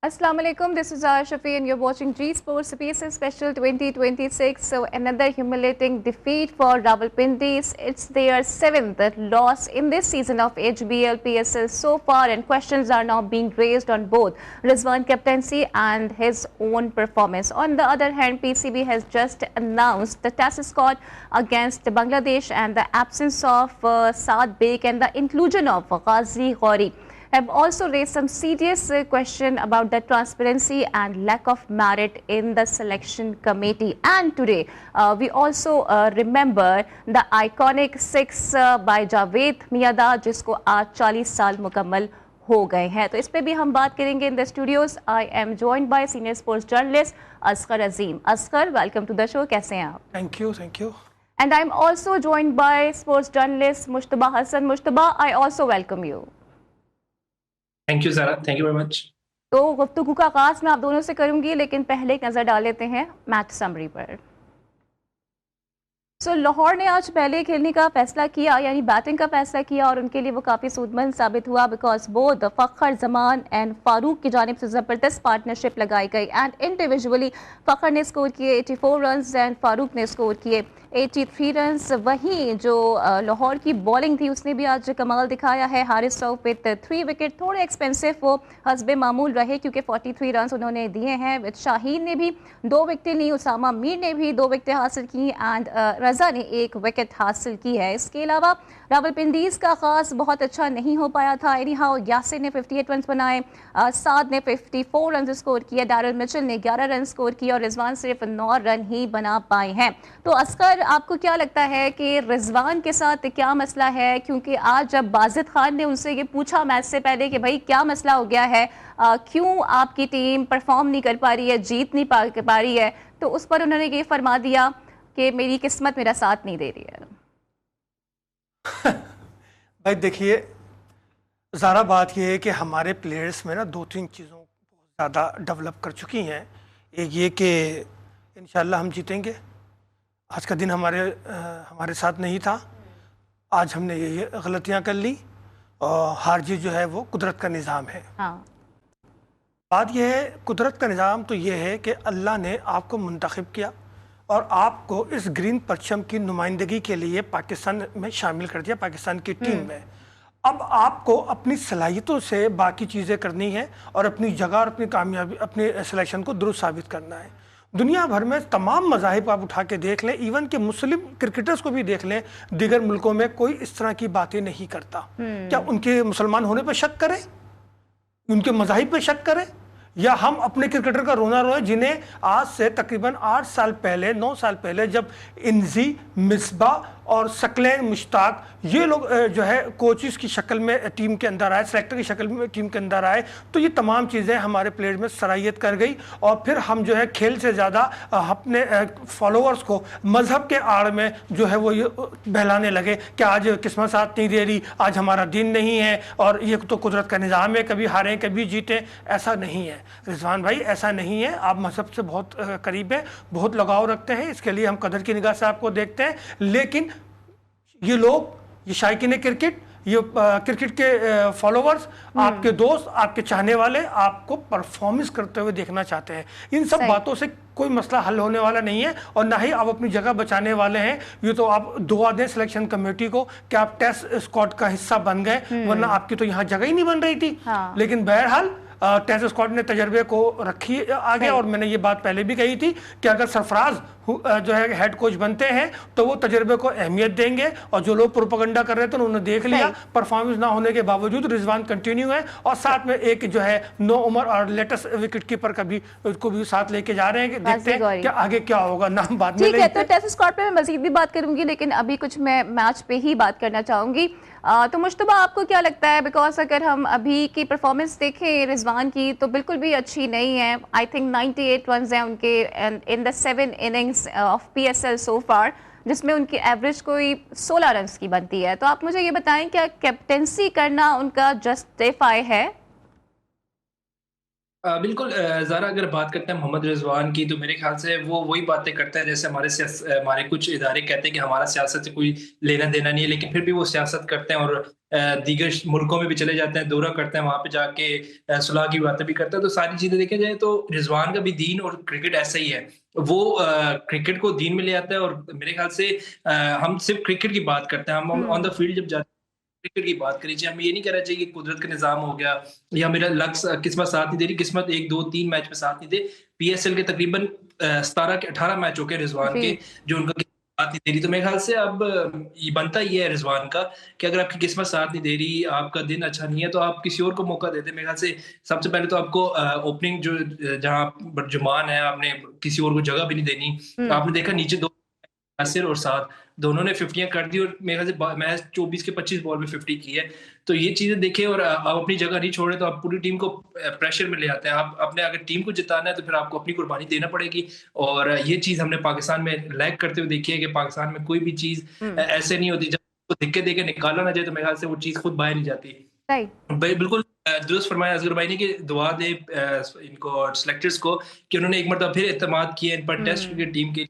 Assalamu alaikum, this is Shafi and you're watching G Sports PSL Special 2026. So another humiliating defeat for Rawalpindi. It's their seventh loss in this season of HBL PSL so far, and questions are now being raised on both Rizwan captaincy and his own performance. On the other hand, PCB has just announced the test squad against Bangladesh and the absence of Saad Beg and the inclusion of Ghazi Ghori have also raised some serious question about the transparency and lack of merit in the selection committee. And today, we also remember the iconic six by Javed Miyada, जिसको आज 40 साल मुकम्मल हो गए हैं. तो इस पे भी हम बात करेंगे in the studios. I am joined by senior sports journalist Asghar Azim. Asghar, welcome to the show. कैसे हैं आप? Thank you. And I am also joined by sports journalist Mushtaba Hasan. Mushtaba, I also welcome you. Thank you Zara, thank you very much. तो गुफ्तगू का आगाज मैं आप दोनों से करूंगी, लेकिन पहले एक नज़र डाल लेते हैं मैच समरी पर. लाहौर ने आज पहले खेलने का फैसला किया, यानी बैटिंग का फैसला किया, और उनके लिए वो काफ़ी सूदमंद साबित हुआ because both Fakhar Zaman and Farooq की जानिब से ज़बरदस्त पार्टनरशिप लगाई गई. एंड इंडिविजुअली फ़खर ने स्कोर किए 84 रन एंड फारूक ने स्कोर किए 83 रन. वहीं जो लाहौर की बॉलिंग थी उसने भी आज कमाल दिखाया है. हारिस रऊफ विद 3 विकेट, थोड़े एक्सपेंसिव वो हस्बे मामूल रहे क्योंकि 43 रन उन्होंने दिए हैं. विद शाहीन ने भी 2 विकेटें ली, उसामा मीर ने भी 2 विकेटें हासिल की एंड रज़ा ने 1 विकेट हासिल की है. इसके अलावा रावलपिंडीज़ का आगाज़ बहुत अच्छा नहीं हो पाया था. एनी हाउ यासिर ने 58 रन बनाए, साद ने 54 रन स्कोर किए, डैरल मिचेल ने 11 रन स्कोर किए और रिजवान सिर्फ 9 रन ही बना पाए हैं. तो असगर, आपको क्या लगता है कि रिजवान के साथ क्या मसला है? क्योंकि आज जब बाजिद खान ने उनसे ये पूछा मैच से पहले कि भाई क्या मसला हो गया है, क्यों आपकी टीम परफॉर्म नहीं कर पा रही है, जीत नहीं पा रही है, तो उस पर उन्होंने ये फरमा दिया कि मेरी किस्मत मेरा साथ नहीं दे रही है. भाई देखिए ज़ारा, बात यह है कि हमारे प्लेयर्स में ना 2-3 चीज़ों बहुत ज़्यादा डेवलप कर चुकी हैं. एक ये कि इंशाल्लाह हम जीतेंगे. आज का दिन हमारे साथ नहीं था. आज हमने ये गलतियां कर ली और हार जीत जो है वो कुदरत का निज़ाम है. हाँ. बात यह है, कुदरत का निज़ाम तो ये है कि अल्लाह ने आपको मुंतखब किया और आपको इस ग्रीन परचम की नुमाइंदगी के लिए पाकिस्तान में शामिल कर दिया, पाकिस्तान की टीम में. अब आपको अपनी सलाहियतों से बाकी चीज़ें करनी है और अपनी जगह और अपनी कामयाबी, अपने सिलेक्शन को दुरुस्त साबित करना है. दुनिया भर में तमाम मज़ाहिब आप उठा के देख लें, इवन के मुस्लिम क्रिकेटर्स को भी देख लें, दीगर मुल्कों में कोई इस तरह की बातें नहीं करता. क्या उनके मुसलमान होने पर शक करें, उनके मज़ाहिब पे शक करें, या हम अपने क्रिकेटर का रोना रोए जिन्हें आज से तकरीबन 8 साल पहले 9 साल पहले जब इंजी, मिसबा और सकलैन मुश्ताक ये लोग जो है कोचेस की शक्ल में टीम के अंदर आए, सेलेक्टर की शक्ल में टीम के अंदर आए, तो ये तमाम चीज़ें हमारे प्लेयर में सराहियत कर गई. और फिर हम जो है खेल से ज़्यादा अपने फॉलोअर्स को मज़हब के आड़ में जो है वो ये बहलाने लगे कि आज किस्मत साथ नहीं दे रही, आज हमारा दिन नहीं है और ये तो कुदरत का निज़ाम है, कभी हारें कभी जीतें. ऐसा नहीं है रिजवान भाई, ऐसा नहीं है. आप मज़हब से बहुत करीब हैं, बहुत लगाव रखते हैं, इसके लिए हम कदर की निगाह से आपको देखते हैं. लेकिन ये लोग, ये शायकीन क्रिकेट, ये क्रिकेट के फॉलोवर्स, आपके दोस्त, आपके चाहने वाले आपको परफॉर्मेंस करते हुए देखना चाहते हैं. इन सब बातों से कोई मसला हल होने वाला नहीं है और ना ही आप अपनी जगह बचाने वाले हैं. ये तो आप दुआ दें सिलेक्शन कमेटी को कि आप टेस्ट स्क्वाड का हिस्सा बन गए, वरना आपकी तो यहाँ जगह ही नहीं बन रही थी. हाँ. लेकिन बहरहाल टेस्ट स्क्वाड ने तजर्बे को रखी आगे, और मैंने ये बात पहले भी कही थी कि अगर सरफराज जो है हेड कोच बनते हैं तो वो तजर्बे को अहमियत देंगे. और जो लोग प्रोपेगेंडा कर रहे थे उन्होंने देख लिया, परफॉर्मेंस ना होने के बावजूद रिजवान कंटिन्यू है और साथ में एक जो है नो उमर और लेटेस्ट विकेट कीपर का भी उसको भी साथ लेके जा रहे हैं. देखते हैं कि आगे क्या होगा. नाम बाद में. ठीक है, तो टेस्ट स्क्वाड पे मैं मजीद भी बात करूंगी, लेकिन अभी कुछ मैं मैच पे ही बात करना चाहूंगी. तो मुश्तबा, आपको क्या लगता है? बिकॉज अगर हम अभी की परफॉर्मेंस देखें रिजवान की तो बिल्कुल भी अच्छी नहीं है. आई थिंक 98 रन हैं उनके in the 7 innings of PSL सो फार, जिसमें उनकी एवरेज कोई 16 रन की बनती है. तो आप मुझे ये बताएं, क्या कैप्टेंसी करना उनका जस्टिफाई है? बिल्कुल ज़ारा, अगर बात करते हैं मोहम्मद रिजवान की, तो मेरे ख्याल से वो वही बातें करते हैं जैसे हमारे कुछ इदारे कहते हैं कि हमारा सियासत से कोई लेना देना नहीं है, लेकिन फिर भी वो सियासत करते हैं और दीगर मुल्कों में भी चले जाते हैं, दौरा करते हैं, वहाँ पे जाके सुलह की बातें भी करते हैं। तो सारी चीज़ें देखा जाए तो रिजवान का भी दीन और क्रिकेट ऐसा ही है। वो क्रिकेट को दीन में ले आता है और मेरे ख्याल से हम सिर्फ क्रिकेट की बात करते हैं, हम ऑन द फील्ड जब जाते हैं क्रिकेट की बात करी चाहिए। हमें ये नहीं कहना चाहिए कि कुदरत का निज़ाम हो गया या मेरा लक किस्मत साथ नहीं दे रही, किस्मत 1, 2, 3 मैच में साथ नहीं दे। पीएसएल के तकरीबन 17 के 18 मैच हो गए रिजवान के, जी। जो उनका किस्मत साथ नहीं दे रही। तो मेरे ख्याल से अब ये बनता ही है रिजवान का कि अगर आपकी किस्मत साथ नहीं दे रही, आपका दिन अच्छा नहीं है, तो आप किसी और को मौका दे दें। मेरे ख्याल से सबसे पहले तो आपको ओपनिंग जहाँ जुमान है, आपने किसी और को जगह भी नहीं देनी। हम्म। आपने देखा नीचे 2 नासिर और साद दोनों ने 50 कर दी और मेरे ख्याल से मैच 24 के 25 बॉल में 50 की है। तो ये चीजें देखें और आप अपनी जगह नहीं छोड़े तो आप पूरी टीम को प्रेशर में ले आते हैं। आप अपने अगर टीम को जिताना है तो फिर आपको अपनी कुर्बानी देना पड़ेगी। और ये चीज हमने पाकिस्तान में लैग करते हुए देखी है कि पाकिस्तान में कोई भी चीज हम्म। ऐसे नहीं होती, जब धिक्के देके निकाला ना जाए तो मेरे ख्याल से वो चीज खुद बाहर नहीं जाती। राइट। बिल्कुल दुरुस्त फरमाया असगर भाई ने कि दुआ दे इनको सिलेक्टर्स को कि उन्होंने एक मरतबा फिर एतमाद किया इन पर टेस्ट क्रिकेट टीम के।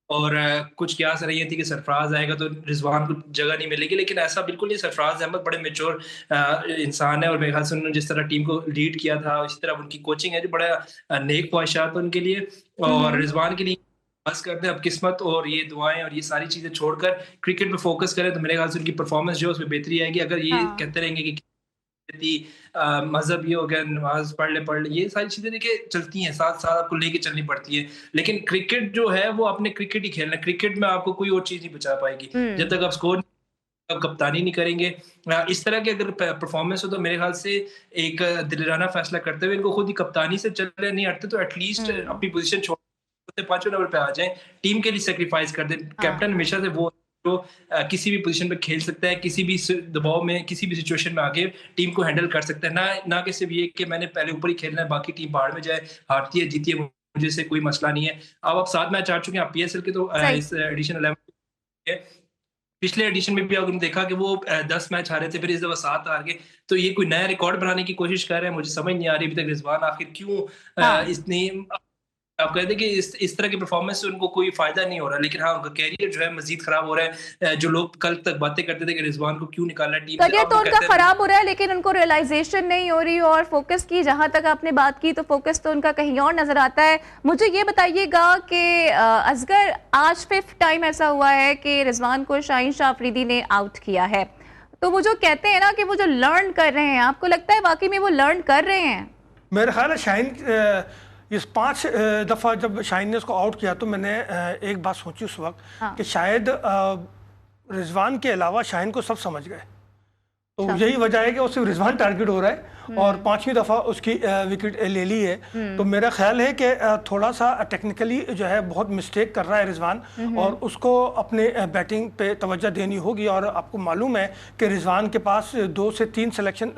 और कुछ क्यास रही थी कि सरफराज आएगा तो रिजवान को जगह नहीं मिलेगी, लेकिन ऐसा बिल्कुल नहीं। सरफराज अहमद बड़े मेच्योर इंसान है और मेरे ख्याल से उन्होंने जिस तरह टीम को लीड किया था इसी तरह उनकी कोचिंग है जो बड़ा नेक ख्वाहिशात है उनके लिए। और रिजवान के लिए बस करते हैं अब किस्मत और ये दुआएं और ये सारी चीजें छोड़कर क्रिकेट पे फोकस करें तो मेरे ख्याल से उनकी परफॉर्मेंस जो है उसमें बेहतरी आएगी। अगर ये हाँ। कहते रहेंगे कि मजहब ये हो गया, नमाज पढ़ ले, ये सारी चीजें देखिए चलती हैं, साथ साथ आपको लेके चलनी पड़ती है। लेकिन क्रिकेट जो है वो आपने क्रिकेट ही खेलना है, क्रिकेट में आपको कोई और चीज नहीं बचा पाएगी हम्म। जब तक आप स्कोर कप्तानी नहीं करेंगे। इस तरह के अगर परफॉर्मेंस हो तो मेरे ख्याल से एक दिलराना फैसला करते हुए इनको खुद ही कप्तानी से चले नहीं हटते तो एटलीस्ट हम्म। अपनी पोजीशन छोड़ 5वें नंबर पे आ जाएं, टीम के लिए सेक्रीफाइस कर दें। हाँ। कैप्टन हमेशा से वो जो किसी भी पोजीशन पे खेल सकता है, किसी भी दबाव में किसी भी सिचुएशन में आके टीम को हैंडल कर सकता है। ना कि सिर्फ ये कि मैंने पहले ऊपर ही खेलना है, बाकी टीम बाहर में जाए, हारती है जीती है मुझे से कोई मसला नहीं है। अब आप 7 मैच हार चुके हैं, आप पीएसएल के तो सही। इस एडिशन 11 है। पिछले एडिशन में भी आपने देखा कि वो 10 मैच हारे थे, फिर इस दफा 7 हार गए। तो ये कोई नया रिकॉर्ड बनाने की कोशिश कर रहे हैं, मुझे समझ नहीं आ रही अभी तक रिजवान आखिर क्यों हाँ। इतनी। आप कहते हैं कि इस तरह की परफॉर्मेंस से उनको कोई फायदा नहीं हो रहा, लेकिन हाँ उनका कैरियर जो है मजीद खराब हो रहा है। जो लोग कल तक बातें करते थे कि रिजवान को क्यों निकालना है टीम से, करियर अब तो वो उनका कहते हैं खराब हो रहा है लेकिन उनको रियलाइजेशन नहीं हो रही और फोकस की जहां तक आपने बात की तो फोकस तो उनका कहीं और नजर आता है। मुझे ये बताइएगा कि असगर आज 5th टाइम ऐसा हुआ है कि रिजवान को शाहीन शाह अफरीदी ने आउट किया है, तो वो जो कहते हैं ना कि वो जो लर्न कर रहे हैं, आपको लगता है वाकई में वो लर्न कर रहे हैं? मेरा ख्याल है शाहीन इस 5 दफ़ा जब शाहीन ने उसको आउट किया तो मैंने एक बात सोची उस वक्त हाँ। कि शायद रिजवान के अलावा शाहीन को सब समझ गए। तो अच्छा। यही वजह है कि वो सिर्फ रिजवान टारगेट हो रहा है और 5वीं दफ़ा उसकी विकेट ले ली है। तो मेरा ख्याल है कि थोड़ा सा टेक्निकली जो है बहुत मिस्टेक कर रहा है रिजवान और उसको अपने बैटिंग पे तवज्जो देनी होगी। और आपको मालूम है कि रिजवान के पास 2 से 3 सिलेक्शन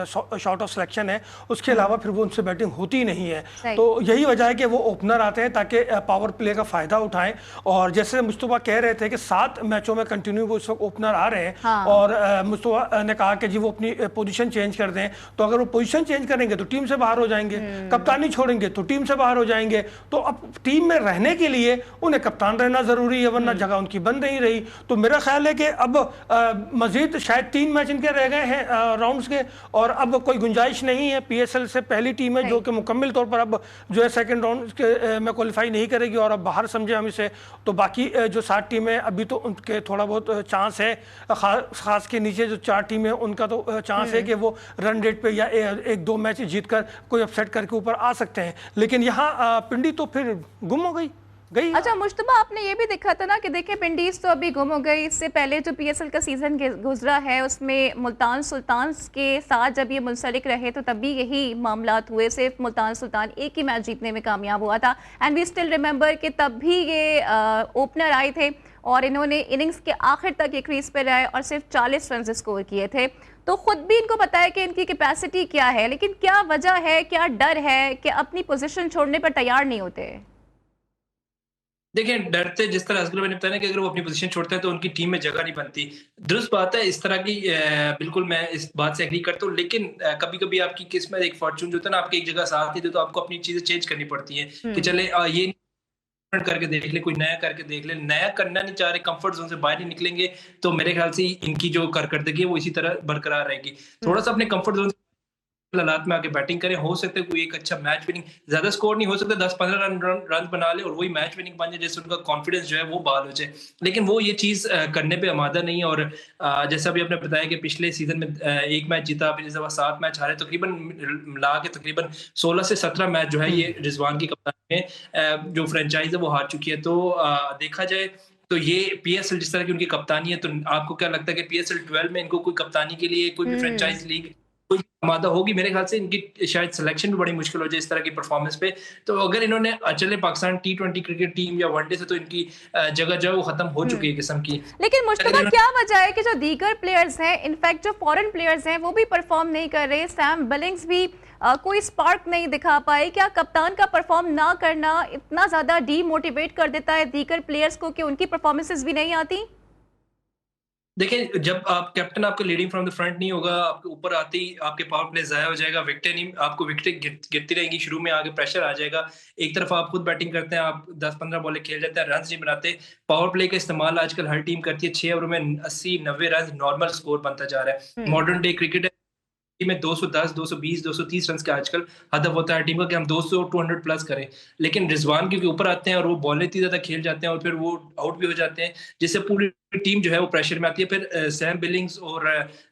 शॉट ऑफ सिलेक्शन है, उसके अलावा फिर वो उनसे बैटिंग होती नहीं है। तो यही वजह है कि वो ओपनर आते हैं ताकि पावर प्ले का फ़ायदा उठाएं। और जैसे मुस्तफ़ा कह रहे थे कि 7 मैचों में कंटिन्यू वो इस वक्त ओपनर आ रहे हैं। हाँ। और मुस्तफ़ा ने कहा कि जी वो अपनी पोजीशन चेंज कर दें, तो अगर वो पोजीशन चेंज करेंगे तो टीम से बाहर हो जाएंगे, कप्तानी छोड़ेंगे तो टीम से बाहर हो जाएंगे। तो अब टीम में रहने के लिए उन्हें कप्तान रहना जरूरी है, वरना जगह उनकी बन नहीं रही। तो मेरा ख्याल है कि अब मजीद शायद 3 मैच इनके रह गए हैं राउंड्स के और अब कोई गुंजाइश नहीं है। पीएसएल से पहली टीम है जो कि मुकम्मल तौर पर अब जो है सेकंड राउंड में क्वालिफाई नहीं करेगी और अब बाहर समझे हम इसे। तो बाकी जो 7 टीमें अभी तो उनके थोड़ा बहुत चांस है, खास के नीचे जो 4 टीमें उनका तो चांस है कि वो रन रेट पे या 1-2 मैच जीतकर कोई अपसेट करके ऊपर आ सकते हैं। लेकिन यहाँ पिंडी तो फिर गुम हो गई। अच्छा मुश्तबा, आपने ये भी देखा था ना कि देखिए पिंडीज तो अभी गुम हो गई। इससे पहले जो पीएसएल का सीजन गुजरा है उसमें मुल्तान सुल्तान के साथ जब ये मुंसलिक रहे तो तब भी यही मामलात हुए। सिर्फ मुल्तान सुल्तान एक ही मैच जीतने में कामयाब हुआ था एंड वी स्टिल रिमेंबर कि तब भी ये ओपनर आए थे और इन्होंने इनिंग्स के आखिर तक ये क्रीज पे रहे और सिर्फ 40 रन स्कोर किए थे। तो खुद भी इनको पता है कि इनकी कैपेसिटी क्या है, लेकिन क्या वजह है, क्या डर है कि अपनी पोजीशन छोड़ने पर तैयार नहीं होते? देखिए, डरते जिस तरह असगर भाई ने बताया ना कि अगर वो अपनी पोज़ीशन छोड़ते हैं तो उनकी टीम में जगह नहीं बनती। दुरुस्त बात है, इस तरह की बिल्कुल मैं इस बात से एग्री करता हूँ, लेकिन कभी-कभी आपकी किस्मत एक फॉर्च्यून जो होता है ना, आपकी एक जगह साथ नहीं देता, तो आपको अपनी चीज़ें चेंज करनी पड़ती हैं कि हम्म। चले ये करके देख ले, कोई नया करके देख ले। नया करना नहीं चाह रहे, कंफर्ट ज़ोन से बाहर नहीं निकलेंगे, तो मेरे ख़्याल से इनकी जो कारकर्दगी है वो इसी तरह बरकरार रहेगी। हम्म। थोड़ा-सा अपने कंफर्ट ज़ोन हालात में आके बैटिंग करें, हो सकता है कोई एक अच्छा मैच विनिंग ज़्यादा स्कोर नहीं हो सकता, 10-15 रन बना ले और वही मैच विनिंग बन जाए, जिससे उनका कॉन्फिडेंस जो है वो बहाल हो जाए। लेकिन वो ये चीज़ करने पे आमादा नहीं है और जैसा अभी आपने बताया कि पिछले सीज़न में 1 मैच जीता, फिर इस दफ़ा 7 मैच हारे, तकरीबन मिला के तकरीबन 16 से 17 मैच जो है ये रिज़वान की कप्तानी में जो फ्रेंचाइज़ है वो हार चुकी है। तो देखा जाए तो ये पीएसएल जिस तरह की उनकी कप्तानी है, तो आपको क्या लगता है कि पीएसएल 12 में इनको कोई कप्तानी के लिए कोई भी हम्म। फ्रेंचाइज़ लीग कोई आमादा होगी? मेरे ख्याल से इनकी शायद सिलेक्शन भी बड़ी मुश्किल हो जाए इस तरह की परफॉर्मेंस पे। तो अगर इन्होंने चले पाकिस्तान टी20 क्रिकेट टीम या वनडे से तो इनकी जगह जो है वो खत्म हो चुकी है किस्म की। लेकिन अगर मुश्तबा क्या वजह है कि जो दीगर प्लेयर्स हैं, इनफैक्ट जो फॉरेन प्लेयर्स हैं, वो भी परफॉर्म नहीं कर रहे? सैम बिलिंग्स भी कोई स्पार्क नहीं दिखा पाए। क्या कप्तान का परफॉर्म ना करना इतना ज़्यादा डीमोटिवेट कर देता है दीगर प्लेयर्स को कि उनकी परफॉर्मेंसेस भी नहीं आती? देखिए, जब आप कैप्टन आपका लीडिंग फ्रॉम द फ्रंट नहीं होगा, आपके ऊपर आते ही आपके पावर प्ले ज़ाया हो जाएगा, विकेटें नहीं आपको विकेटें गिरती रहेंगी, शुरू में आगे प्रेशर आ जाएगा। एक तरफ आप खुद बैटिंग करते हैं, आप 10-15 बॉलें खेल जाते हैं, रन्स नहीं बनाते। पावर प्ले का इस्तेमाल आजकल हर टीम करती है, 6 ओवर में 80-90 रन नॉर्मल स्कोर बनता जा रहा है। हम्म। मॉडर्न डे क्रिकेट में 210, 220, 230 रन का आजकल हदफ होता है टीम का कि हम 200, 200 प्लस करें। लेकिन रिजवान क्योंकि ऊपर आते हैं और वो बॉलें इतनी ज़्यादा खेल जाते हैं और फिर वो आउट भी हो जाते हैं, जिससे पूरी टीम जो है वो प्रेशर में आती है। फिर सैम बिलिंग्स और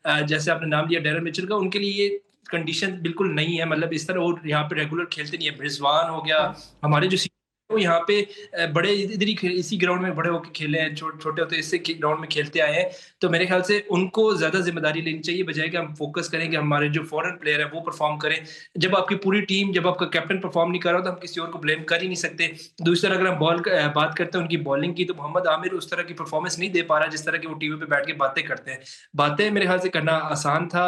जैसे आपने नाम लिया डेरन मिचेल का, उनके लिए ये कंडीशन बिल्कुल नहीं है। मतलब इस तरह वो यहाँ पे रेगुलर खेलते नहीं है। रिजवान हो गया, हमारे जो वो यहाँ पे बड़े इधर ही इसी ग्राउंड में बड़े होके खेले हैं, छोटे होते इससे ग्राउंड में खेलते आए हैं। तो मेरे ख्याल से उनको ज्यादा जिम्मेदारी लेनी चाहिए, बजाय कि हम फोकस करें कि हमारे जो फॉरेन प्लेयर है वो परफॉर्म करें। जब आपकी पूरी टीम, जब आपका कैप्टन परफॉर्म नहीं कर रहा तो हम किसी और को ब्लेम कर ही नहीं सकते। दूसरी तरफ अगर हम बात करते हैं उनकी बॉलिंग की, तो मोहम्मद आमिर उस तरह की परफॉर्मेंस नहीं दे पा रहा जिस तरह की वो टीवी पे बैठ के बातें करते हैं। बातें मेरे ख्याल से करना आसान था।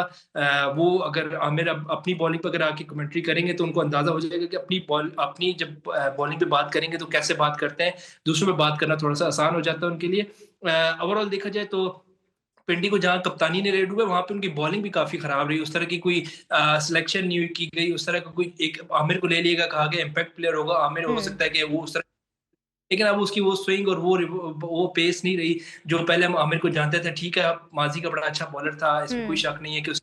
वो अगर आमिर अपनी बॉलिंग पर अगर आके कमेंट्री करेंगे तो उनको अंदाजा हो जाएगा कि अपनी जब बॉलिंग पे बात करेंगे तो कैसे बात करते हैं। दूसरों पे बात करना थोड़ा सा आसान हो जाता है उनके लिए। ओवरऑल देखा जाए तो पिंडी को जहाँ कप्तानी ने रेड हुए, वहाँ पे उनकी बॉलिंग भी काफ़ी खराब रही। उस तरह की कोई सिलेक्शन नहीं की गई, उस तरह का कोई एक आमिर को ले लिएगा, कहा गया इम्पैक्ट प्लेयर होगा, आमिर हो हम्म। सकता है कि वो उस तरह, लेकिन अब उसकी वो स्विंग और वो पेस नहीं रही, जो पहले हम आमिर को जानते थे। ठीक है, माज़ी का बड़ा अच्छा बॉलर था, इसमें कोई हम्म। शक नहीं है कि उस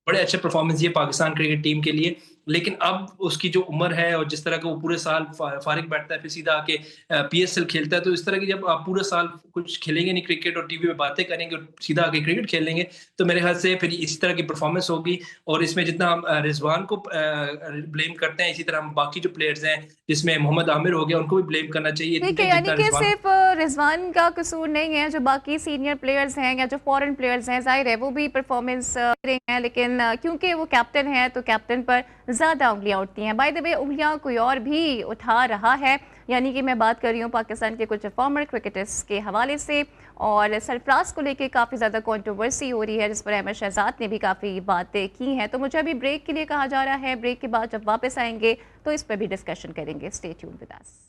बड़े अच्छे परफॉर्मेंस दिए पाकिस्तान क्रिकेट टीम के लिए। लेकिन अब उसकी जो उम्र है और जिस तरह का वो पूरे साल फारिग बैठता है, फिर सीधा आके पीएसएल खेलता है, तो इस तरह की जब आप पूरे साल कुछ खेलेंगे नहीं क्रिकेट और टीवी में बातें करेंगे और सीधा आके क्रिकेट खेल लेंगे, तो मेरे ख्याल से फिर इस तरह की परफॉर्मेंस होगी। और इसमें जितना हम रिजवान को ब्लेम करते हैं, इसी तरह हम बाकी जो प्लेयर्स हैं, जिसमें मोहम्मद आमिर हो गया, उनको भी ब्लेम करना चाहिए ठीक है, यानी जितना कि रिजवान। सिर्फ रिजवान का कसूर नहीं है, जो बाकी सीनियर प्लेयर्स हैं या जो फॉरेन प्लेयर्स हैं, जाहिर है वो भी परफॉर्मेंस दे रहे हैं, लेकिन क्योंकि वो कैप्टन है तो कैप्टन पर ज़्यादा उंगलियां उठती हैं। बाय द वे, उंगलियां कोई और भी उठा रहा है, यानी कि मैं बात कर रही हूँ पाकिस्तान के कुछ फॉर्मर क्रिकेटर्स के हवाले से। और सरफराज को लेके काफ़ी ज़्यादा कंट्रोवर्सी हो रही है, जिस पर अहमद शहजाद ने भी काफ़ी बातें की हैं। तो मुझे अभी ब्रेक के लिए कहा जा रहा है, ब्रेक के बाद जब वापस आएंगे तो इस पर भी डिस्कशन करेंगे। Stay tuned with us.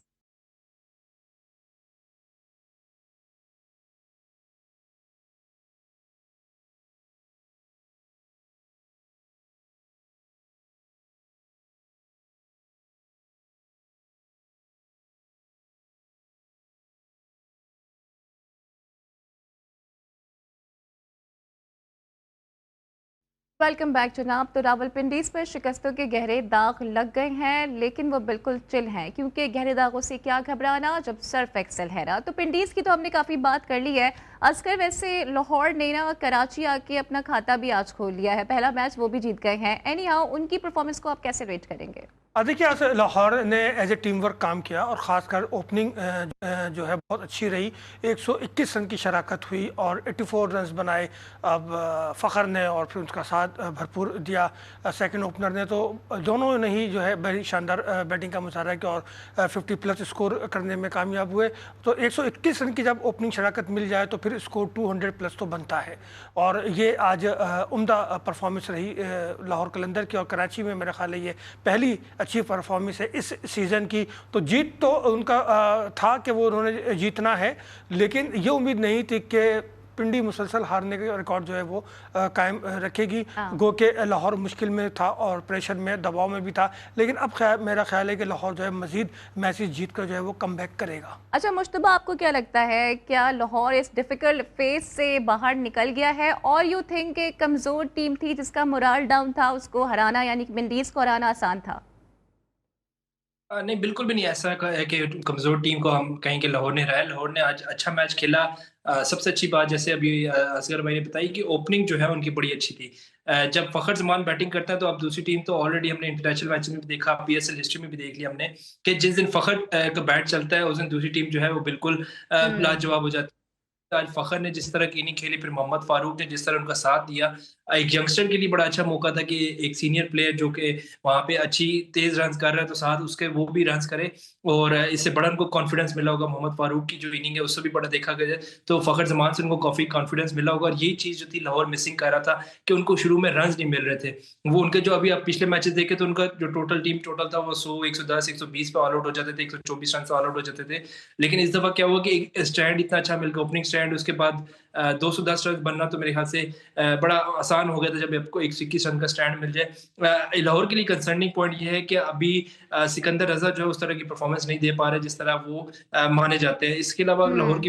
Welcome back जनाब। तो रावलपिंडीज पर शिकस्तों के गहरे दाग लग गए हैं, लेकिन वो बिल्कुल चिल हैं, क्योंकि गहरे दागों से क्या घबराना जब सर्फ एक्सेल है ना। तो पिंडीज की तो हमने काफ़ी बात कर ली है। असकर, वैसे लाहौर ने ना कराची आके अपना खाता भी आज खोल लिया है, पहला मैच वो भी जीत गए हैं। एनी हाउ, उनकी परफॉर्मेंस को आप कैसे रेट करेंगे? देखिए, आज लाहौर ने एज ए टीम वर्क काम किया और ख़ासकर ओपनिंग जो है बहुत अच्छी रही। 121 रन की शराकत हुई और 84 रन बनाए। अब फ़खर ने और फिर उसका साथ भरपूर दिया सेकंड ओपनर ने, तो दोनों ने ही जो है बड़ी शानदार बैटिंग का मुजाहरा किया और 50 प्लस स्कोर करने में कामयाब हुए। तो 121 रन की जब ओपनिंग शराकत मिल जाए तो फिर स्कोर 200 प्लस तो बनता है। और ये आज उम्दा परफॉर्मेंस रही लाहौर कलंदर की। और कराची में मेरा ख्याल है ये पहली अच्छी परफॉर्मेंस है इस सीज़न की। तो जीत तो उनका था कि वो उन्होंने जीतना है, लेकिन ये उम्मीद नहीं थी कि पिंडी मुसलसल हारने का रिकॉर्ड जो है वो कायम रखेगी। हाँ। गो के लाहौर मुश्किल में था और प्रेशर में, दबाव में भी था, लेकिन अब मेरा ख्याल है कि लाहौर जो है मजीद मैचेस जीत कर जो है वो कम बैक करेगा। अच्छा मुश्तबा, आपको क्या लगता है, क्या लाहौर इस डिफिकल्ट फेज से बाहर निकल गया है, और यू थिंक एक कमज़ोर टीम थी जिसका मोराल डाउन था, उसको हराना यानी कि विंडीज़ को हराना आसान था? नहीं, बिल्कुल भी नहीं ऐसा है कि कमज़ोर टीम को हम कहें कि लाहौर ने हराया। लाहौर ने आज अच्छा मैच खेला। सबसे अच्छी बात, जैसे अभी असगर भाई ने बताई, कि ओपनिंग जो है उनकी बड़ी अच्छी थी। जब फ़खर ज़मान बैटिंग करता है तो अब दूसरी टीम तो ऑलरेडी हमने इंटरनेशनल मैच में भी देखा, पीएसएल हिस्ट्री में भी देख लिया हमने, कि जिस दिन फ़खर का बैट चलता है उस दिन दूसरी टीम जो है वो बिल्कुल हम्म। लाजवाब हो जाती है। आज फ़खर ने जिस तरह की इनिंग खेली, फिर मोहम्मद फ़ारूक ने जिस तरह उनका साथ दिया, एक यंगस्टर के लिए बड़ा अच्छा मौका था कि एक सीनियर प्लेयर जो कि वहाँ पे अच्छी तेज़ रन्स कर रहा है, तो साथ उसके वो भी रन्स करे, और इससे बड़ा उनको कॉन्फिडेंस मिला होगा। मोहम्मद फ़ारूक की जो इनिंग है उससे भी बड़ा देखा गया है, तो फ़खर ज़मान से उनको काफ़ी कॉन्फिडेंस मिला होगा, और यही चीज़ जो थी लाहौर मिसिंग कर रहा था कि उनको शुरू में रन्स नहीं मिल रहे थे। वो उनके जो अभी आप पिछले मैचेस देखे तो उनका जो टीम टोटल था वो 100, 110, 120 पे ऑल आउट हो जाते थे, 124 रन से ऑल आउट हो जाते थे। लेकिन इस दफ़ा क्या हुआ कि एक स्टैंड इतना अच्छा मिल गया, ओपनिंग स्टैंड, उसके बाद 210 रन बनना तो मेरे ख्याल से बड़ा आसान हो गया था जब आपको 121 रन का स्टैंड मिल जाए। लाहौर के लिए कंसर्निंग पॉइंट ये है कि अभी सिकंदर रजा जो है उस तरह की परफॉर्मेंस नहीं दे पा रहे जिस तरह वो माने जाते हैं। इसके अलावा लाहौर हम्म।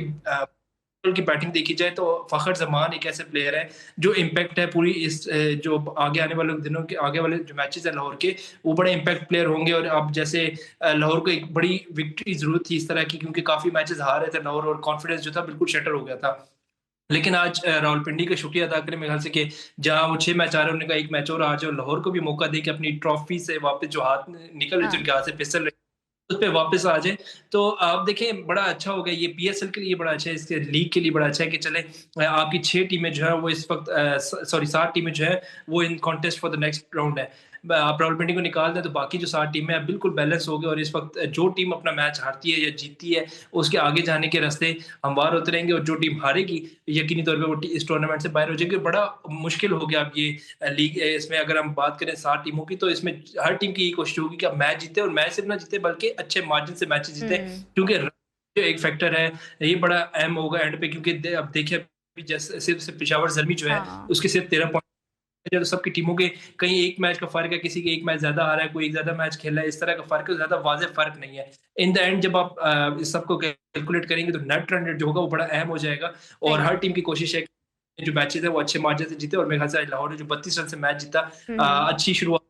की बैटिंग देखी जाए तो फ़खर ज़मान एक ऐसे प्लेयर है जो इम्पैक्ट है पूरी इस जो आगे आने वाले दिनों के आगे वाले जो मैचेस हैं लाहौर के, वो बड़े इम्पैक्ट प्लेयर होंगे। और अब जैसे लाहौर को एक बड़ी विक्ट्री की ज़रूरत थी इस तरह की, क्योंकि काफ़ी मैचेस हार रहे थे लाहौर, और कॉन्फिडेंस जो था बिल्कुल शटर हो गया था। लेकिन आज रावलपिंडी का शुक्रिया अदा करें मेरे ख्याल से कि जहाँ वो 6 मैच आ रहे हैं, उन्होंने कहा एक मैच और आ जाओ, लाहौर को भी मौका दे कि अपनी ट्रॉफी से वापस जो हाथ निकल रही थी हाँ। उनके हाथ से फिसल रही, उस पे वापस आ जाए। तो आप देखें बड़ा अच्छा हो गया, ये पीएसएल के लिए बड़ा अच्छा है, इसके लीग के लिए बड़ा अच्छा है कि चले आपकी 6 टीमें जो है वो इस वक्त सॉरी 7 टीमें जो है वो in contest for the next round है। आप रावलपिंडी को निकाल दें तो बाकी जो 7 टीमें हैं बिल्कुल बैलेंस हो गए, और इस वक्त जो टीम अपना मैच हारती है या जीतती है उसके आगे जाने के रास्ते हमवार होते रहेंगे, और जो टीम हारेगी यकीनी तौर पे वो इस टूर्नामेंट से बाहर हो जाएगी। बड़ा मुश्किल हो गया अब ये लीग, इसमें अगर हम बात करें 7 टीमों की, तो इसमें हर टीम की यही कोशिश होगी कि अब मैच जीते, और मैच सिर्फ ना जीते बल्कि अच्छे मार्जिन से मैच जीते, हम्म। क्योंकि जो एक फैक्टर है ये बड़ा अहम होगा एंड पे, क्योंकि अब देखिए अभी जैसे सिर्फ पेशावर ज़ल्मी जो है हाँ। उसके सिर्फ 13 पॉइंट, जो सबकी टीमों के कहीं एक मैच का फर्क है, किसी के एक मैच ज्यादा आ रहा है, कोई एक ज्यादा मैच खेल रहा है, इस तरह का फर्क है, ज्यादा वाज़ेह फर्क नहीं है। इन द एंड जब आप इस सबको कैलकुलेट करेंगे तो नेट रन रेट जो होगा वो बड़ा अहम हो जाएगा, और सही। हर टीम की कोशिश है कि जो मैचेस है वो अच्छे मार्जिन से जीते, और मेरे ख्याल से आज लाहौर ने जो 32 रन से मैच जीता, हम्म। अच्छी शुरुआत,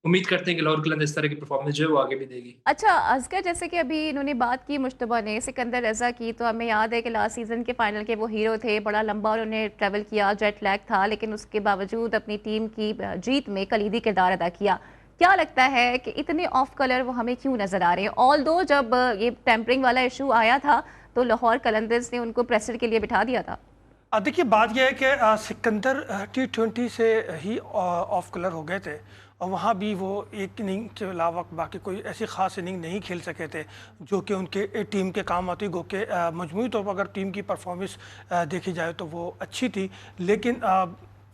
उम्मीद करते हैं कि लाहौर कलंदर इस तरह की परफॉर्मेंस जो है वो आगे भी देगी। अच्छा असगर, जैसे कि अभी इन्होंने बात की मुश्तबा ने सिकंदर रजा की, तो हमें याद है कि लास्ट सीज़न के फाइनल के वो हीरो थे, बड़ा लंबा उन्होंने ट्रैवल किया, जेट लैग था, लेकिन उसके बावजूद अपनी टीम की जीत में कलीदी किरदार अदा किया। क्या लगता है कि इतने ऑफ कलर वो हमें क्यों नज़र आ रहे हैं? ऑल दो जब ये टेम्परिंग वाला इशू आया था तो लाहौर कलंदर्स ने उनको प्रेशर के लिए बिठा दिया था। देखिए बात यह है कि सिकंदर T20 से ही ऑफ कलर हो गए थे, और वहाँ भी वो एक इनिंग के अलावा बाकी कोई ऐसी ख़ास इनिंग नहीं खेल सके थे जो कि उनके टीम के काम आती। गो के मजमूई तौर पर अगर टीम की परफॉर्मेंस देखी जाए तो वो अच्छी थी, लेकिन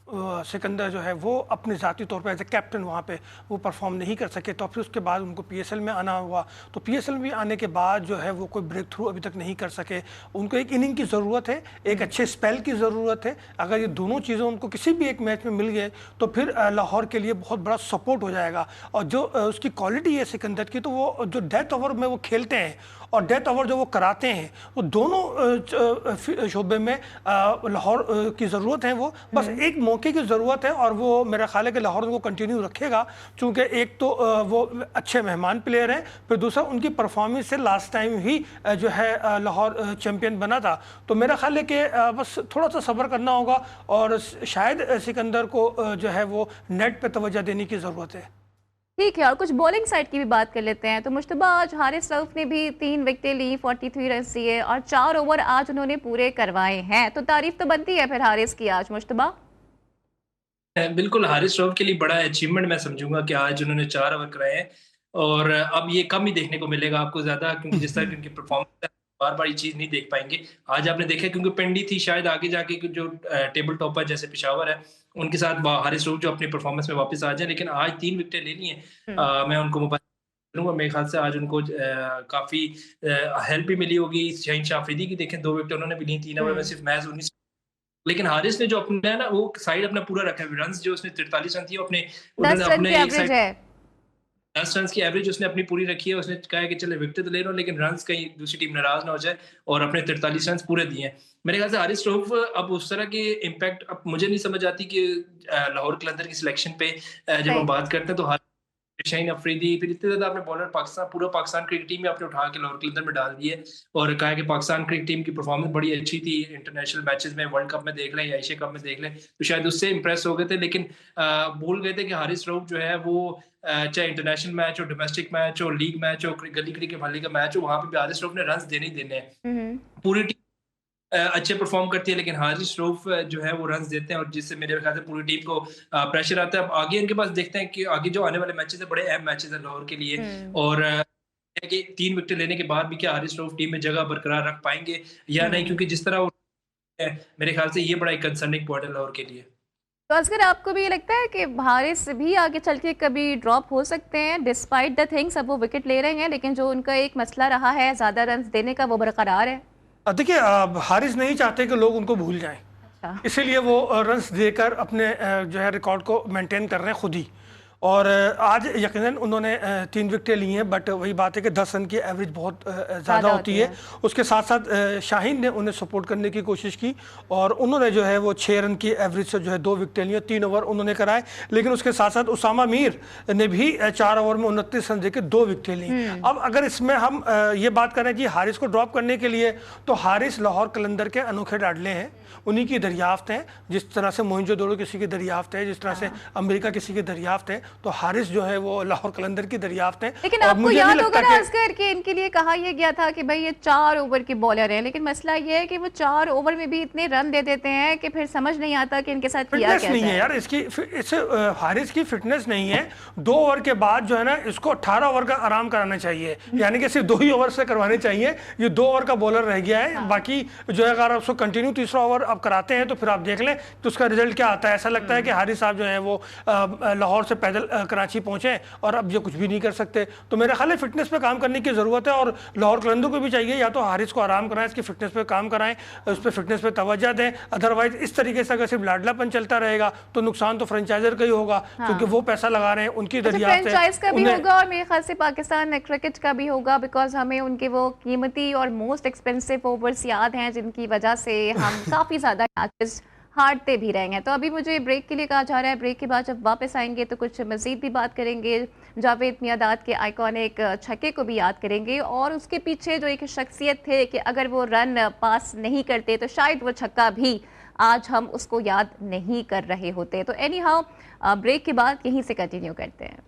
सिकंदर जो है वो अपने ज़ाती तौर पर एज ए कैप्टन वहाँ पे वो परफॉर्म नहीं कर सके। तो फिर उसके बाद उनको पीएसएल में आना हुआ, तो पीएसएल में आने के बाद जो है वो कोई ब्रेक थ्रू अभी तक नहीं कर सके। उनको एक इनिंग की ज़रूरत है, एक अच्छे स्पेल की ज़रूरत है। अगर ये दोनों चीज़ें उनको किसी भी एक मैच में मिल गए तो फिर लाहौर के लिए बहुत बड़ा सपोर्ट हो जाएगा। और जो उसकी क्वालिटी है सिकंदर की, तो वो जो डेथ ओवर में वो खेलते हैं और डेथ ओवर जो वो कराते हैं, वो दोनों शोबे में लाहौर की ज़रूरत है। वो बस एक मौके की ज़रूरत है, और वो मेरा ख्याल है कि लाहौर उनको कंटिन्यू रखेगा, चूँकि एक तो वो अच्छे मेहमान प्लेयर हैं, फिर दूसरा उनकी परफॉर्मेंस से लास्ट टाइम ही जो है लाहौर चैम्पियन बना था। तो मेरा ख्याल है कि बस थोड़ा सा सब्र करना होगा, और शायद सिकंदर को जो है वो नेट पे तवज्जो देने की ज़रूरत है। ठीक है, और कुछ बॉलिंग साइड की भी बात कर लेते हैं। तो मुश्तबा, आज हारिस रऊफ ने भी 3 विकेटें ली, 43 रन दिए, और 4 ओवर आज उन्होंने पूरे करवाए हैं, तो तारीफ तो बनती है फिर हारिस की आज मुश्तबा। बिल्कुल, हारिस रऊफ के लिए बड़ा अचीवमेंट मैं समझूंगा कि आज उन्होंने 4 ओवर कराए हैं, और अब ये कम ही देखने को मिलेगा आपको ज्यादा, क्योंकि जिस तरह की उनकी परफॉर्मेंस है बार बार ये चीज नहीं देख पाएंगे। आज आपने देखा क्योंकि पिंडी थी, शायद आगे जाके जो टेबल टॉपर जैसे पेशावर है उनके साथ हारिस रऊफ जो अपनी परफॉर्मेंस में वापस आ जाए, लेकिन आज 3 विकेटें ले ली हैं। मैं उनको मुबारक करूँगा। मेरे ख्याल से आज उनको काफ़ी हेल्प भी मिली होगी। शाहीन शाह अफरीदी की देखें 2 विकेट उन्होंने भी ली, 3 ओवर में हुँ। सिर्फ महज़ 19, लेकिन हारिस ने जो अपना है ना वो साइड अपना पूरा रखा है। रन्स जो उसने 43 रन दिए अपने, उन्होंने 10 रन की अपने एक एवरेज साइड है। 10 रन्स की एवरेज उसने अपनी पूरी रखी है। उसने कहा है कि चले विकेट तो ले लो लेकिन रन्स कहीं दूसरी टीम नाराज़ ना हो जाए, और अपने 43 रन्स पूरे दिए हैं। मेरे ख्याल से हारिस रऊफ अब उस तरह के इम्पैक्ट अब मुझे नहीं समझ आती कि लाहौर कलंदर की सिलेक्शन पे जब हम राइट। बात करते हैं तो शाहीन अफरीदी, फिर इतने ज़्यादा आपने बॉलर पाकिस्तान, पूरा पाकिस्तान क्रिकेट टीम में आपने उठा के लाहौर कलंदर में डाल दिए और कहा है कि पाकिस्तान क्रिकेट टीम की परफॉर्मेंस बड़ी अच्छी थी इंटरनेशनल मैचेस में, वर्ल्ड कप में देख लें या एशिया कप में देख लें, तो शायद उससे इंप्रेस हो गए थे। लेकिन भूल गए थे कि हारिस रऊफ जो है वो चाहे इंटरनेशनल मैच हो, डोमेस्टिक मैच हो, लीग मैच हो, गली क्रिकेट वाली का मैच हो, वहाँ पे भी हारिस रऊफ ने रन्स देने ही देने हैं। हुँ, हुँ। पूरी टीम अच्छे परफॉर्म करती है, लेकिन हारिस रऊफ जो है वो रन्स देते हैं और जिससे मेरे ख्याल से पूरी टीम को प्रेशर आता है। अब आगे इनके पास देखते हैं कि आगे जो आने वाले मैचेस है बड़े अहम मैचेस है लाहौर के लिए, हुँ, और है कि 3 विकेट लेने के बाद भी क्या हारिस रऊफ टीम में जगह बरकरार रख पाएँगे या नहीं? हुँ। क्योंकि जिस तरह वो है, मेरे ख्याल से ये बड़ा एक कंसर्निंग पॉइंट है लाहौर के लिए। तो असगर आपको भी ये लगता है कि हारिस भी आगे चल के कभी ड्रॉप हो सकते हैं डिस्पाइट द थिंग्स, अब वो विकेट ले रहे हैं लेकिन जो उनका एक मसला रहा है ज़्यादा रन्स देने का वो बरकरार है? देखिए हारिस नहीं चाहते कि लोग उनको भूल जाएं, अच्छा। इसीलिए वो रन्स देकर अपने जो है रिकॉर्ड को मेंटेन कर रहे हैं खुद ही। और आज यकीनन उन्होंने 3 विकेटें ली हैं, बट वही बात है कि 10 रन की एवरेज बहुत ज़्यादा होती है। उसके साथ साथ शाहीन ने उन्हें सपोर्ट करने की कोशिश की और उन्होंने जो है वो 6 रन की एवरेज से जो है 2 विकेटें ली, 3 ओवर उन्होंने कराए। लेकिन उसके साथ साथ उसामा मीर ने भी 4 ओवर में 29 रन देकर 2 विकेटें ली। अब अगर इसमें हम ये बात करें कि हारिस को ड्रॉप करने के लिए, तो हारिस लाहौर कलंदर के अनोखे लाडले हैं, उन्हीं की दरियाफ्त है। जिस तरह से मोइंजोदड़ो किसी की दरियाफ्त है, जिस तरह से अमेरिका किसी की दरियाफ्त है, तो हारिस जो है वो लाहौर कलंदर की दरियाफ्त है। लेकिन और आपको मुझे याद नहीं होगा लगता ना कि असगर कि इनके लिए कहा यह गया था कि भाई ये 4 ओवर के बॉलर हैं, लेकिन मसला ये है कि वो 4 ओवर में भी इतने रन दे देते हैं कि फिर समझ नहीं आता कि इनके साथ किया फिटनेस क्या नहीं है जाए। यार इसकी, इसे हारिस की फिटनेस नहीं है। 2 ओवर के बाद जो है ना इसको 18 ओवर का आराम कराना चाहिए, यानी कि सिर्फ 2 ही ओवर से करवाने चाहिए। ये 2 ओवर का बॉलर रह गया है। हाँ। बाकी जो है अगर आप उसको कंटिन्यू तीसरा ओवर आप कराते हैं तो फिर आप देख लें तो उसका रिजल्ट क्या आता है। ऐसा लगता है कि हारिस साहब जो है वो लाहौर से पैदल कराची पहुंचे और अब ये कुछ भी नहीं कर सकते। तो मेरा ख्याल है फिटनेस पे काम करने की जरूरत है और लाहौर कलंदर को भी चाहिए या तो हारिस को आराम कराएं, इसकी फिटनेस पे काम कराएं, उस पर फिटनेस पे तवज्जो दें। अदरवाइज इस तरीके से अगर सिर्फ लाडलापन चलता रहेगा तो नुकसान तो फ्रेंचाइजर का ही होगा। हाँ। क्योंकि वो पैसा लगा रहे हैं, उनकी अच्छा, दरियाफ्त है, फ्रेंचाइज का भी उन्हें होगा और मेरे ख्याल से पाकिस्तान क्रिकेट का भी होगा, बिकॉज हमें उनके वो कीमती और मोस्ट एक्सपेंसिव ओवर्स याद हैं जिनकी वजह से हम काफ़ी ज़्यादा मैचेस हारते भी रहेंगे। तो अभी मुझे ब्रेक के लिए कहा जा रहा है, ब्रेक के बाद जब वापस आएंगे तो कुछ मज़ीद भी बात करेंगे। जावेद मियादाद के आइकॉनिक छक्के को भी याद करेंगे और उसके पीछे जो एक शख्सियत थे कि अगर वो रन पास नहीं करते तो शायद वो छक्का भी आज हम उसको याद नहीं कर रहे होते। तो एनी हाउ ब्रेक के बाद यहीं से कंटिन्यू करते हैं।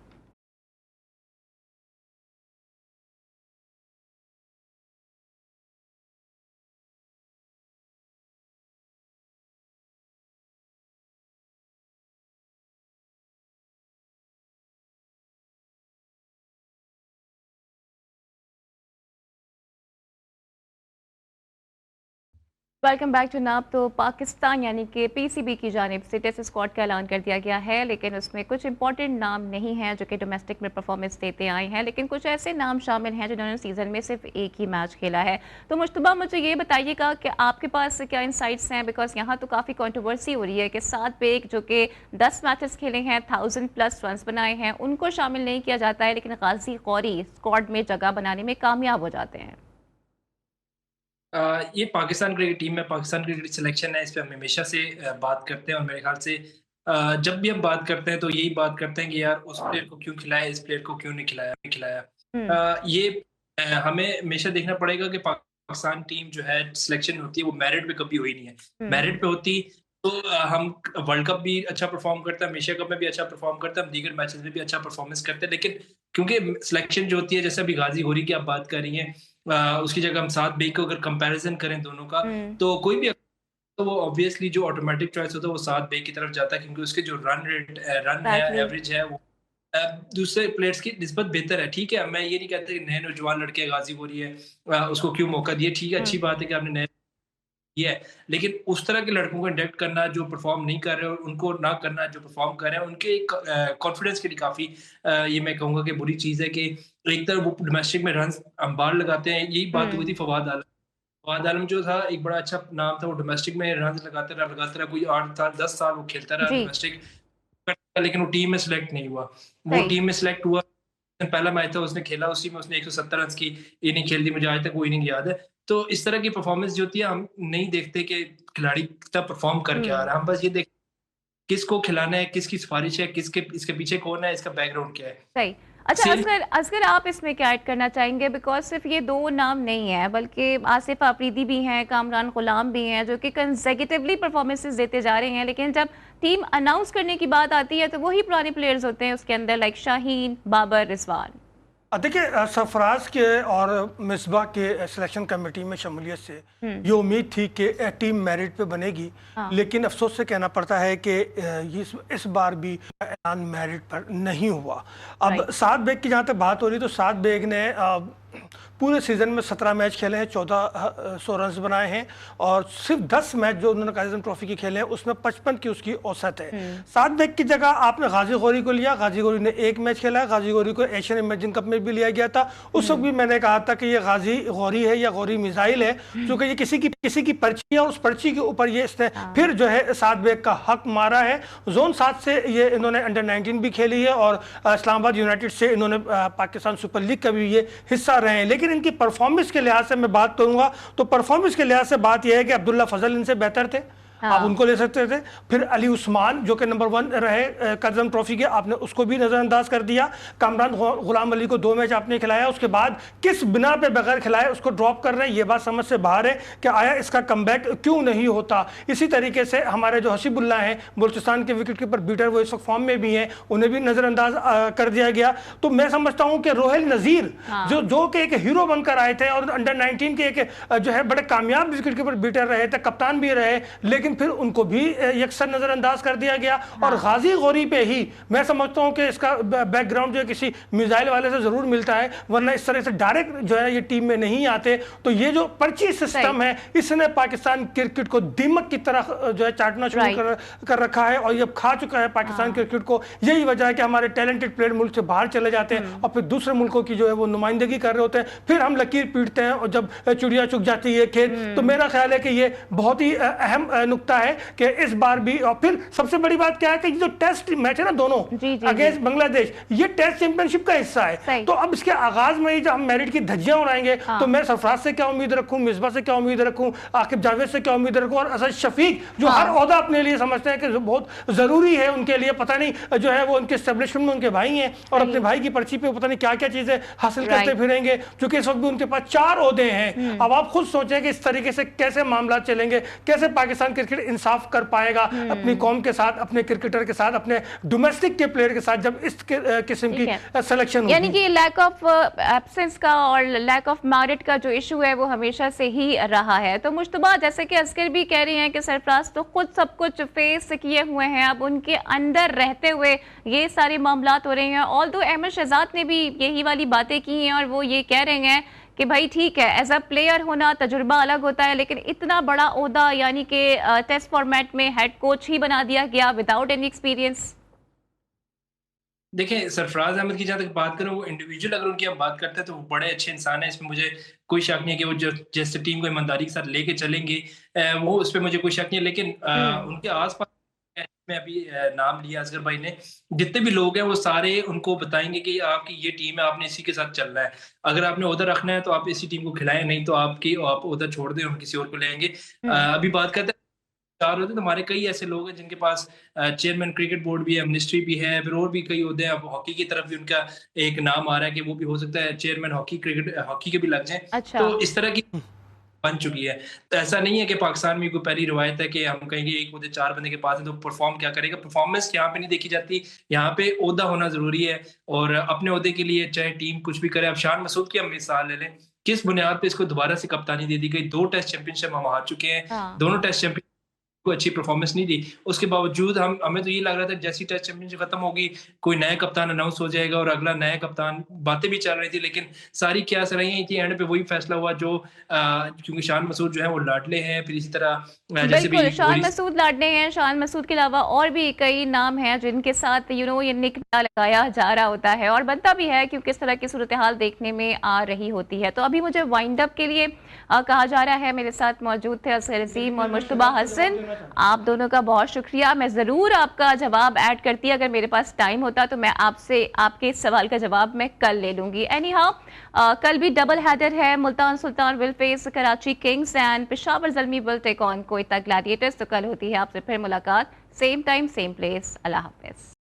वेलकम बैक टू नाप। तो पाकिस्तान यानी कि पीसीबी की जानिब से टेस्ट स्क्वाड का ऐलान कर दिया गया है, लेकिन उसमें कुछ इंपॉर्टेंट नाम नहीं हैं जो कि डोमेस्टिक में परफॉर्मेंस देते आए हैं, लेकिन कुछ ऐसे नाम शामिल हैं जिन्होंने सीज़न में सिर्फ एक ही मैच खेला है। तो मुश्तबा मुझे ये बताइएगा कि आपके पास क्या इंसाइट्स हैं, बिकॉज यहाँ तो काफ़ी कंट्रोवर्सी हो रही है कि 7 बेग जो कि 10 मैचेस खेले हैं, 1000+ रन बनाए हैं, उनको शामिल नहीं किया जाता है, लेकिन गाजी कौरी स्क्वाड में जगह बनाने में कामयाब हो जाते हैं। ये पाकिस्तान क्रिकेट टीम में पाकिस्तान क्रिकेट सिलेक्शन है, इस पे हम हमेशा से बात करते हैं और मेरे ख्याल से जब भी हम बात करते हैं तो यही बात करते हैं कि यार उस प्लेयर को क्यों खिलाया, इस प्लेयर को क्यों नहीं खिलाया। हम्म। ये हमें हमेशा देखना पड़ेगा कि पाकिस्तान टीम जो है सिलेक्शन होती है वो मेरिट पे कभी हुई नहीं है। हम्म। मेरिट पे होती तो हम वर्ल्ड कप भी अच्छा परफॉर्म करते हैं, एशिया कप में भी अच्छा परफॉर्म करते हैं, हम दीगर मैचेस में भी अच्छा परफॉर्मेंस करते हैं, लेकिन क्योंकि सिलेक्शन जो होती है, जैसे अभी गाजी होरी की आप बात कर रही हैं, उसकी जगह हम 7 बेग को अगर कंपैरिजन करें दोनों का, हम्म। तो कोई भी तो वो ऑब्वियसली जो ऑटोमेटिक चॉइस होता है वो 7 बेग की तरफ जाता है, क्योंकि उसके जो रन है, Exactly. एवरेज है, वो दूसरे प्लेयर्स की निस्बत बेहतर है। ठीक है, मैं ये नहीं कहता कि नए नौजवान लड़के गाजी हो रही है, उसको क्यों मौका दिए। ठीक है, अच्छी बात है कि आपने नए है, लेकिन उस तरह के लड़कों को इंडक्ट करना जो परफॉर्म नहीं कर रहे और उनको ना करना जो परफॉर्म कर रहे हैं, उनके कॉन्फिडेंस के लिए काफी ये मैं कहूंगा कि बुरी चीज है कि एक तरफ वो डोमेस्टिक में रन अंबार लगाते हैं। यही बात हुई थी फवाद आलम। फवाद आलम जो था एक बड़ा अच्छा नाम था, वो डोमेस्टिक में रन लगाते रहा कोई 8 साल 10 साल वो खेलता रहा जी। डोमेस्टिक, लेकिन वो टीम में सिलेक्ट नहीं हुआ। वो सही। टीम में सिलेक्ट हुआ, पहला मैच था उसने खेला, उसी में उसने 170 रन की इनिंग खेल दी, मुझे आज तक वो इनिंग याद है। तो इस तरह की परफॉर्मेंस जो होती है हम नहीं देखते कि खिलाड़ी कितना परफॉर्म करके आ रहा है, हम बस ये देख किसको खिलाना है, किसकी सिफारिश है, किसके इसके पीछे कौन है, इसका बैकग्राउंड क्या है। सही। अच्छा सेम असगर, असगर आप इसमें क्या ऐड करना चाहेंगे? बिकॉज सिर्फ ये दो नाम नहीं है, बल्कि आसिफ आफरीदी भी हैं, कामरान गुलाम भी हैं, जो कि कंसेक्यूटिवली परफॉर्मेंसेस देते जा रहे हैं, लेकिन जब टीम अनाउंस करने की बात आती है तो वही पुराने प्लेयर्स होते हैं उसके अंदर, लाइक शाहीन, बाबर, रिजवान। देखिए, सरफराज के और मिसबा के सिलेक्शन कमेटी में शमूलियत से ये उम्मीद थी कि टीम मेरिट पे बनेगी। हाँ। लेकिन अफसोस से कहना पड़ता है कि इस बार भी ऐलान मेरिट पर नहीं हुआ। अब राइट। साद बेग की जहाँ तक बात हो रही, तो साद बेग ने पूरे सीज़न में 17 मैच खेले हैं, 1400 रन बनाए हैं, और सिर्फ 10 मैच जो उन्होंने कायज़म ट्रॉफी के खेले हैं उसमें 55 की उसकी औसत है। साद बेग की जगह आपने गाजी गौरी को लिया। गाजी गौरी ने एक मैच खेला है। गाजी गौरी को एशियन इमेजिन कप में भी लिया गया था। उस वक्त भी मैंने कहा था कि ये गाजी गौरी है या गौरी मिसाइल है, क्योंकि ये किसी की पर्ची है और उस पर्ची के ऊपर ये इसने फिर जो है साद बेग का हक मारा है। जोन 7 से ये इन्होंने अंडर 19 भी खेली है और इस्लामाबाद यूनाइटेड से इन्होंने पाकिस्तान सुपर लीग का भी ये हिस्सा रहे हैं। लेकिन इनकी परफॉर्मेंस के लिहाज से मैं बात करूंगा तो परफॉर्मेंस के लिहाज से बात यह है कि अब्दुल्ला फजल इनसे बेहतर थे। आप उनको ले सकते थे। फिर अली उस्मान जो कि नंबर 1 रहे कायज़म ट्रॉफी के, आपने उसको भी नज़रअंदाज कर दिया। कामरान गुलाम अली को 2 मैच आपने खिलाया, उसके बाद किस बिना पे बगैर खिलाए उसको ड्रॉप कर रहे हैं, ये बात समझ से बाहर है कि आया इसका कमबैक क्यों नहीं होता। इसी तरीके से हमारे जो हसीबुल्ला हैं, बलूचिस्तान के विकेट कीपर बीटर, वो इस वक्त फॉर्म में भी हैं, उन्हें भी नज़रअंदाज कर दिया गया। तो मैं समझता हूँ कि रोहेल नज़ीर जो कि एक हीरो बनकर आए थे और अंडर 19 के एक जो है बड़े कामयाब विकेट कीपर बीटर रहे थे, कप्तान भी रहे, लेकिन फिर उनको भी यकसर नजरअंदाज कर दिया गया। और गाजी गौरी पे ही मैं समझता हूं कि इसका बैकग्राउंड जो है किसी मिसाइल वाले से जरूर मिलता है, वरना इस तरह से डायरेक्ट जो है ये टीम में नहीं आते। तो ये जो पर्ची सिस्टम है, इसने पाकिस्तान क्रिकेट को दीमक की तरह जो है चाटना शुरू कर रखा है और ये खा चुका है पाकिस्तान क्रिकेट को। यही वजह है कि हमारे टैलेंटेड प्लेयर मुल्क से बाहर चले जाते हैं और फिर दूसरे मुल्कों की जो है वो नुमाइंदगी कर रहे होते हैं, फिर हम लकीर पीटते हैं और जब चिड़िया चुग जाती है खेत। तो मेरा ख्याल है कि ये बहुत ही अहम नुक्ता है कि इस बार भी। और फिर सबसे बड़ी बात क्या है कि जो टेस्ट मैच है ना दोनों अगेंस्ट बांग्लादेश, ये टेस्ट चैंपियनशिप का हिस्सा है। तो अब इसके आगाज में ही जब हम मेरिट की धज्जियां उड़ाएंगे तो मैं सरफराज से क्या उम्मीद रखूं, मिसबा से क्या उम्मीद रखूं, आकिब जावेद से क्या उम्मीद रखूं, और असद शफीक जो हर ओहदा अपने लिए समझते हैं कि बहुत जरूरी है उनके लिए, पता नहीं जो है वो उनके एस्टेब्लिशमेंट में उनके भाई हैं और अपने भाई की पर्ची पे पता नहीं क्या क्या चीजें हासिल करते फिरेंगे, क्योंकि इस वक्त भी उनके पास 4 ओहदे हैं। अब आप खुद सोचें कि इस तरीके से कैसे मामला चलेंगे, कैसे पाकिस्तान क्रिकेट इंसाफ कर पाएगा अपनी कौम के साथ, अपने क्रिकेटर के साथ, अपने डोमेस्टिक के प्लेयर के साथ, जब इस किस्म की सिलेक्शन होगी। यानी कि लैक ऑफ एब्सेंस का और लैक ऑफ मेरिट का जो इशू है वो हमेशा से ही रहा है। तो मुश्तबा, जैसे कि असगर भी कह रही हैं कि सरफराज तो खुद सब कुछ फेस किए हुए हैं, अब उनके अंदर रहते हुए ये सारे मामलात हो रहे हैं। ऑल्दो अहमद शहजाद ने भी यही वाली बातें की हैं और वो ये कह रहे हैं कि भाई ठीक है, एज अ प्लेयर होना तजुर्बा अलग होता है, लेकिन इतना बड़ा ओहदा यानी कि टेस्ट फॉर्मेट में हेड कोच ही बना दिया गया विदाउट एनी एक्सपीरियंस। देखिए, सरफराज अहमद की जहाँ तक बात करें, वो इंडिविजुअल अगर उनकी हम बात करते हैं तो वो बड़े अच्छे इंसान है, इसमें मुझे कोई शक नहीं है कि वो जो जैसे टीम को ईमानदारी के साथ लेके चलेंगे, वो उस पर मुझे कोई शक नहीं है। लेकिन उनके आसपास में अभी नाम लिया असगर भाई ने, जितने भी लोग हैं वो सारे उनको बताएंगे कि आपकी ये टीम है, आपने इसी के साथ चलना है। अगर आपने उधर रखना है तो आप इसी टीम को खिलाएं, नहीं तो आप उधर छोड़ दें, हम किसी और को लेंगे। अभी बात करते हैं 4 होते, तो हमारे कई ऐसे लोग हैं जिनके पास चेयरमैन क्रिकेट बोर्ड भी है, मिनिस्ट्री भी है, फिर और भी कई होते हैं। अब हॉकी की तरफ भी उनका एक नाम आ रहा है कि वो भी हो सकता है चेयरमैन हॉकी क्रिकेट हॉकी के भी लग जाएं। अच्छा। तो इस तरह की बन चुकी है। तो ऐसा नहीं है कि पाकिस्तान में कोई पहली रवायत है कि हम कहेंगे एक ओहदे 4 बंदे के पास है तो परफॉर्म क्या करेगा। परफॉर्मेंस यहाँ पे नहीं देखी जाती, यहाँ पे ओहदा होना जरूरी है और अपने ओहदे के लिए चाहे टीम कुछ भी करे। अब शान मसूद की हम मिसाल ले लें, किस बुनियाद पे इसको दोबारा से कप्तानी दे दी गई। 2 टेस्ट चैंपियनशिप हम हार चुके हैं, दोनों टेस्ट चैंपियन कोई अच्छी परफॉर्मेंस नहीं दी। उसके बावजूद हमें तो ये लग रहा था जैसी टेस्ट चैंपियनशिप खत्म होगी, कोई नया कप्तान अनाउंस हो जाएगा और अगला नया कप्तान, बातें भी चल रही थी, लेकिन सारी क्यास रही थी, एंड पे वही फैसला हुआ जो क्योंकि शान मसूद जो है वो लाडले हैं, फिर इसी तरह जैसे भी बिल्कुल, शान मसूद लाडले हैं। शान मसूद के अलावा और भी कई नाम हैं जिनके साथ ये निक लगाया जा रहा होता है, और बनता भी है क्योंकि इस तरह की सूरत हाल देखने में आ रही होती है। तो अभी मुझे वाइंड अप के लिए कहा जा रहा है, मेरे साथ मौजूद थे असगर अजीम और मुश्तबा हसन। आप दोनों का बहुत शुक्रिया। मैं ज़रूर आपका जवाब ऐड करती, अगर मेरे पास टाइम होता तो मैं आपसे आपके इस सवाल का जवाब मैं कल ले लूँगी। एनी हाउ, कल भी डबल हेडर है। Multan Sultan will face Karachi kings and Peshawar Zalmi will take on Quetta gladiators. तो कल होती है आपसे फिर मुलाकात, सेम टाइम सेम प्लेस। अल्लाह हाफिज़।